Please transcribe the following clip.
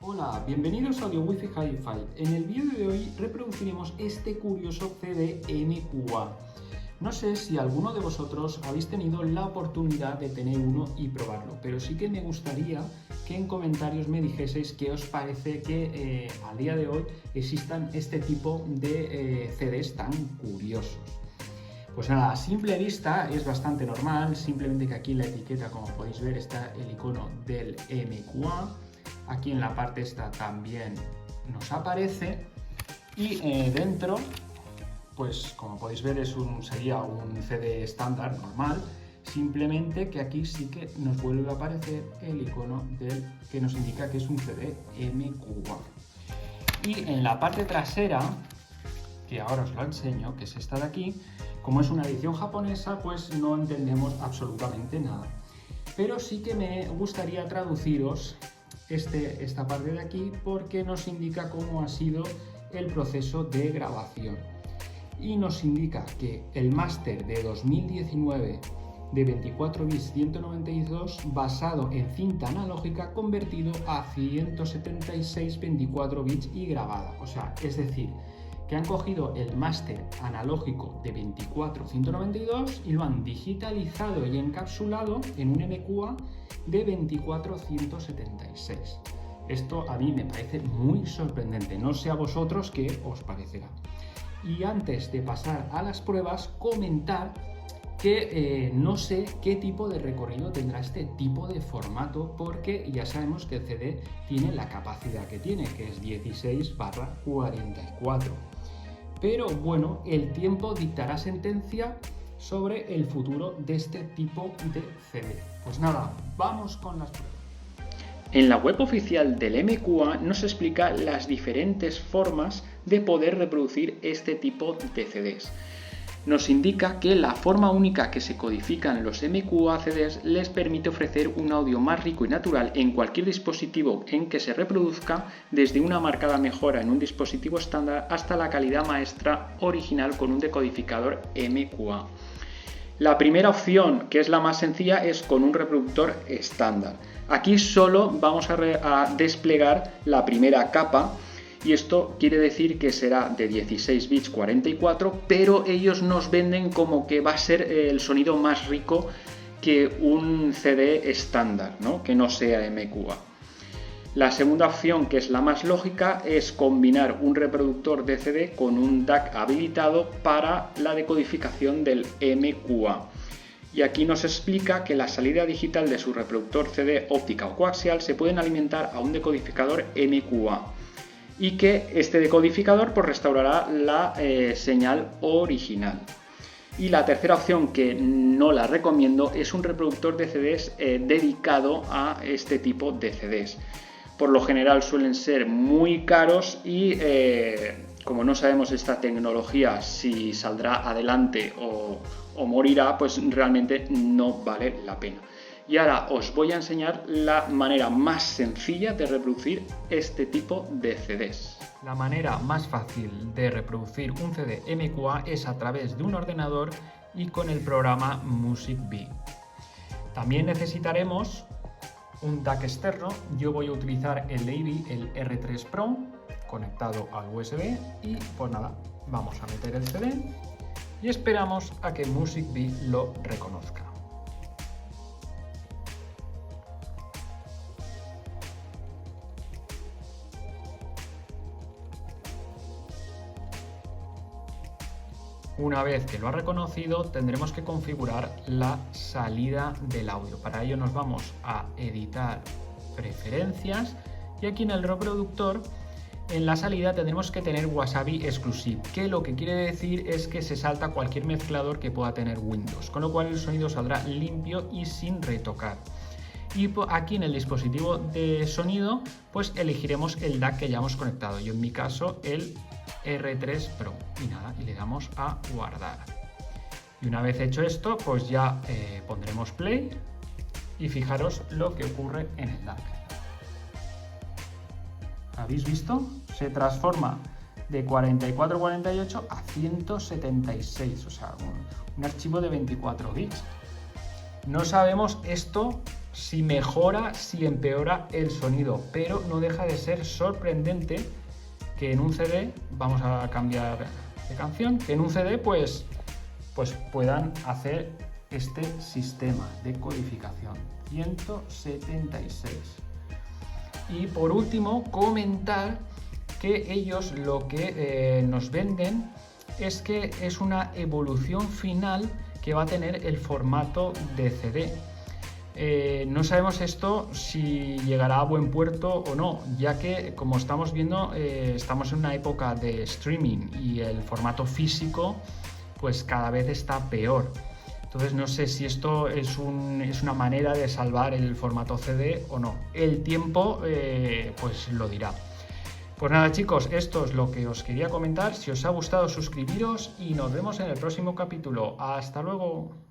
Hola, bienvenidos a Audio Wi-Fi Hi-Fi. En el vídeo de hoy reproduciremos este curioso CD MQA. No sé si alguno de vosotros habéis tenido la oportunidad de tener uno y probarlo, pero sí que me gustaría que en comentarios me dijeseis qué os parece que a día de hoy existan este tipo de CDs tan curiosos. Pues nada, a simple vista es bastante normal, simplemente que aquí en la etiqueta, como podéis ver, está el icono del MQA. Aquí en la parte esta también nos aparece y dentro, pues como podéis ver sería un CD estándar normal, simplemente que aquí sí que nos vuelve a aparecer el icono que nos indica que es un CD MQA. Y en la parte trasera, que ahora os lo enseño, que es esta de aquí, como es una edición japonesa, pues no entendemos absolutamente nada. Pero sí que me gustaría traduciros esta parte de aquí porque nos indica cómo ha sido el proceso de grabación y nos indica que el máster de 2019 de 24 bits 192 basado en cinta analógica convertido a 176 24 bits y grabada, o sea, es decir, que han cogido el máster analógico de 24-192 y lo han digitalizado y encapsulado en un MQA de 24-176. Esto a mí me parece muy sorprendente, no sé a vosotros qué os parecerá. Y antes de pasar a las pruebas, comentar que no sé qué tipo de recorrido tendrá este tipo de formato, porque ya sabemos que el CD tiene la capacidad que tiene, que es 16/44. Pero bueno, el tiempo dictará sentencia sobre el futuro de este tipo de CD. Pues nada, vamos con las pruebas. En la web oficial del MQA nos explica las diferentes formas de poder reproducir este tipo de CDs. Nos indica que la forma única que se codifican los MQA CDs les permite ofrecer un audio más rico y natural en cualquier dispositivo en que se reproduzca, desde una marcada mejora en un dispositivo estándar hasta la calidad maestra original con un decodificador MQA. La primera opción, que es la más sencilla, es con un reproductor estándar. Aquí solo vamos a desplegar la primera capa, y esto quiere decir que será de 16 bits 44, pero ellos nos venden como que va a ser el sonido más rico que un CD estándar, ¿no? Que no sea MQA. La segunda opción, que es la más lógica, es combinar un reproductor de CD con un DAC habilitado para la decodificación del MQA. Y aquí nos explica que la salida digital de su reproductor CD óptica o coaxial se pueden alimentar a un decodificador MQA, y que este decodificador pues restaurará la señal original. Y la tercera opción, que no la recomiendo, es un reproductor de CDs dedicado a este tipo de CDs. Por lo general suelen ser muy caros y como no sabemos esta tecnología si saldrá adelante o morirá, pues realmente no vale la pena. Y ahora os voy a enseñar la manera más sencilla de reproducir este tipo de CDs. La manera más fácil de reproducir un CD MQA es a través de un ordenador y con el programa Music Bee. También necesitaremos un DAC externo. Yo voy a utilizar el Davey, el R3 Pro, conectado al USB, y pues nada, vamos a meter el CD y esperamos a que Music Bee lo reconozca. Una vez que lo ha reconocido, tendremos que configurar la salida del audio. Para ello nos vamos a editar preferencias y aquí en el reproductor, en la salida, tendremos que tener Wasabi Exclusive, que lo que quiere decir es que se salta cualquier mezclador que pueda tener Windows, con lo cual el sonido saldrá limpio y sin retocar. Y aquí en el dispositivo de sonido, pues elegiremos el DAC que ya hemos conectado. Yo en mi caso el R3 Pro, y nada, y le damos a guardar. Y una vez hecho esto, pues ya pondremos play y fijaros lo que ocurre en el DAC. ¿Habéis visto? Se transforma de 44-48 a 176, o sea, un archivo de 24 bits. No sabemos esto si mejora, si empeora el sonido, pero no deja de ser sorprendente que en un CD, vamos a cambiar de canción, que en un CD pues puedan hacer este sistema de codificación. 176. Y por último, comentar que ellos lo que nos venden es que es una evolución final que va a tener el formato de CD. No sabemos esto si llegará a buen puerto o no, ya que, como estamos viendo, estamos en una época de streaming y el formato físico pues cada vez está peor. Entonces no sé si esto es una manera de salvar el formato CD o no. El tiempo pues lo dirá. Pues nada, chicos, esto es lo que os quería comentar. Si os ha gustado, suscribiros y nos vemos en el próximo capítulo. ¡Hasta luego!